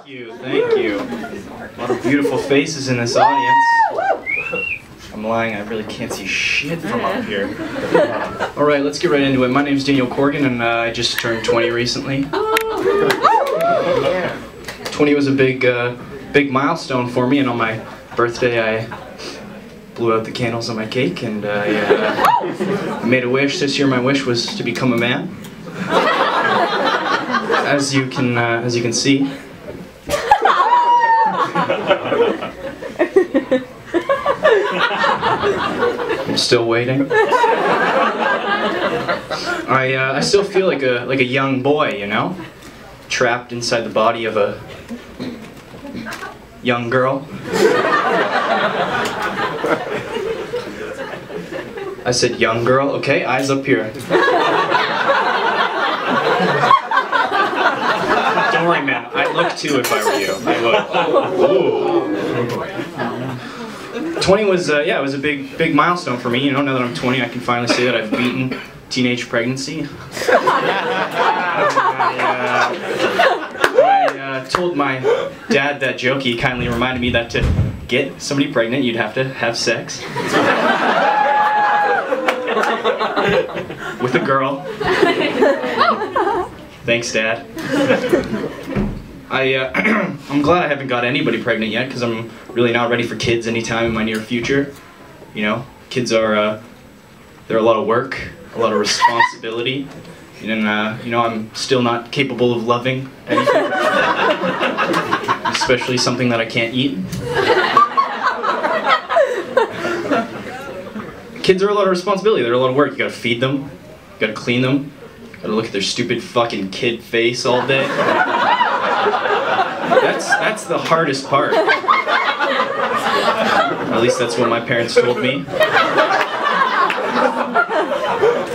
Thank you, thank you. A lot of beautiful faces in this audience. I'm lying, I really can't see shit from up here. Alright, let's get right into it. My name's Daniel Corrigan and I just turned 20 recently. 20 was a big milestone for me, and on my birthday I blew out the candles on my cake and I made a wish. This year my wish was to become a man. As you can see. I'm still waiting. I still feel like a young boy, you know, trapped inside the body of a young girl. I said young girl. Okay, eyes up here. Don't worry, man. I'd look too if I were you. I would. Ooh. 20 was, yeah, it was a big milestone for me. You know, now that I'm 20, I can finally say that I've beaten teenage pregnancy. I told my dad that joke. He kindly reminded me that to get somebody pregnant, you'd have to have sex. With a girl. Thanks, Dad. I'm glad I haven't got anybody pregnant yet, because I'm really not ready for kids anytime in my near future. You know, kids are, they're a lot of work, a lot of responsibility, and, you know, I'm still not capable of loving anything. Especially something that I can't eat. Kids are a lot of responsibility, they're a lot of work. You gotta feed them, you gotta clean them, you gotta look at their stupid fucking kid face all day. That's the hardest part. At least that's what my parents told me.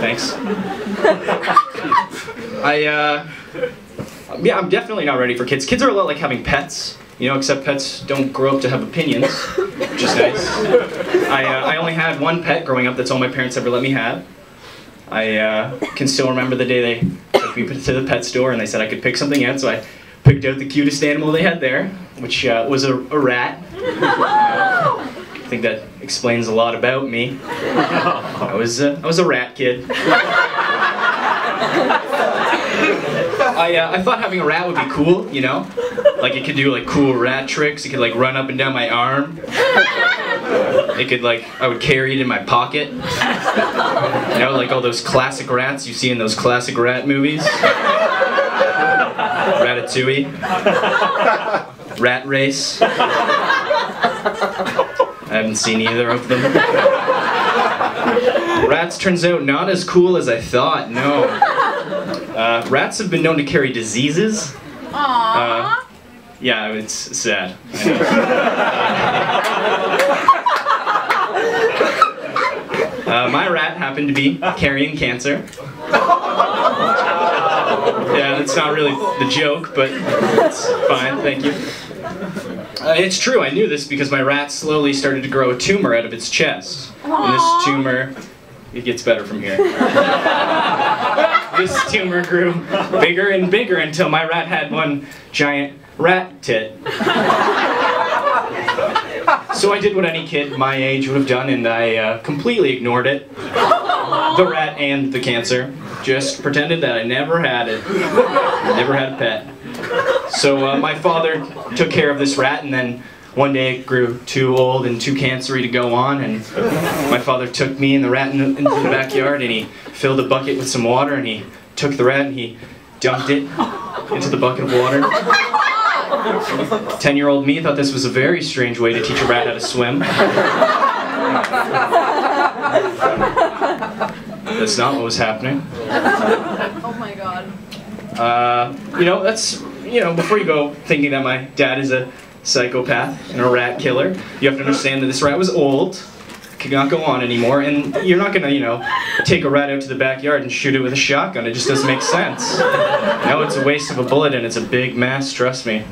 Thanks. Yeah, I'm definitely not ready for kids. Kids are a lot like having pets, you know, except pets don't grow up to have opinions, which is nice. I only had one pet growing up, that's all my parents ever let me have. I can still remember the day they took me to the pet store and they said I could pick something out, so I picked out the cutest animal they had there, which was a rat. I think that explains a lot about me. I was a rat kid. I thought having a rat would be cool, you know? Like it could do like cool rat tricks, it could like run up and down my arm. It could like, I would carry it in my pocket. You know, like all those classic rats you see in those classic rat movies. Ratatouille. Rat Race. I haven't seen either of them. Rats turns out not as cool as I thought, no. Rats have been known to carry diseases. Aww. Yeah, it's sad. My rat happened to be carrying cancer. Yeah, that's not really the joke, but it's fine, thank you. It's true, I knew this because my rat slowly started to grow a tumor out of its chest. And this tumor, it gets better from here. This tumor grew bigger and bigger until my rat had one giant rat tit. So I did what any kid my age would have done, and I completely ignored it. The rat and the cancer. Just pretended that I never had it. Never had a pet. So my father took care of this rat, and then one day it grew too old and too cancery to go on, and my father took me and the rat into the backyard, and he filled a bucket with some water, and he took the rat and he dumped it into the bucket of water. 10-year-old me thought this was a very strange way to teach a rat how to swim. That's not what was happening. Oh my god. You know, that's, you know, before you go thinking that my dad is a psychopath and a rat killer, you have to understand that this rat was old, could not go on anymore, and you're not gonna, you know, take a rat out to the backyard and shoot it with a shotgun. It just doesn't make sense. No, it's a waste of a bullet and it's a big mess, trust me.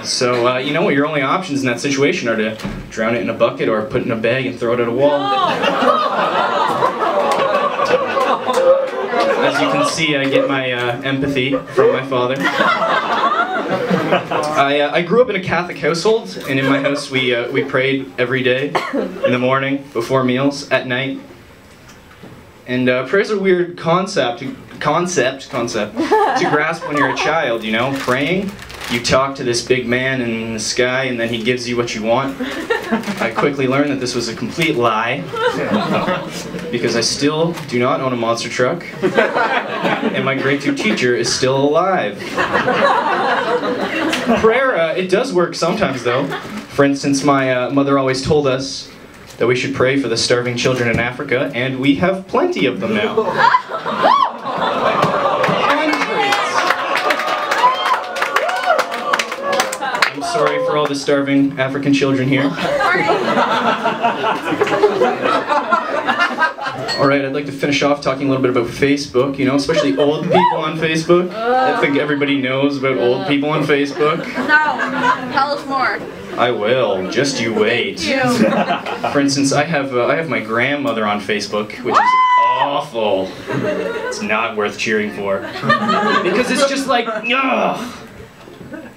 So, you know what, your only options in that situation are to drown it in a bucket or put it in a bag and throw it at a wall. As you can see, I get my empathy from my father. I grew up in a Catholic household, and in my house we prayed every day, in the morning, before meals, at night. And prayer's a weird concept to grasp when you're a child, you know? Praying, you talk to this big man in the sky, and then he gives you what you want. I quickly learned that this was a complete lie, because I still do not own a monster truck, and my grade 2 teacher is still alive. Prayer, it does work sometimes though. For instance, my mother always told us that we should pray for the starving children in Africa, and we have plenty of them now. I'm sorry for all the starving African children here. Alright, I'd like to finish off talking a little bit about Facebook, you know, especially old people on Facebook. I think everybody knows about old people on Facebook. No, tell us more. I will, just you wait. For instance, I have my grandmother on Facebook, which is awful. It's not worth cheering for. Because it's just like, ugh.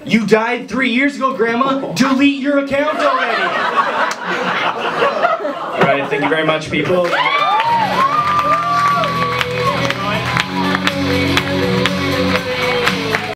You died 3 years ago, Grandma. Delete your account already. Alright, thank you very much, people.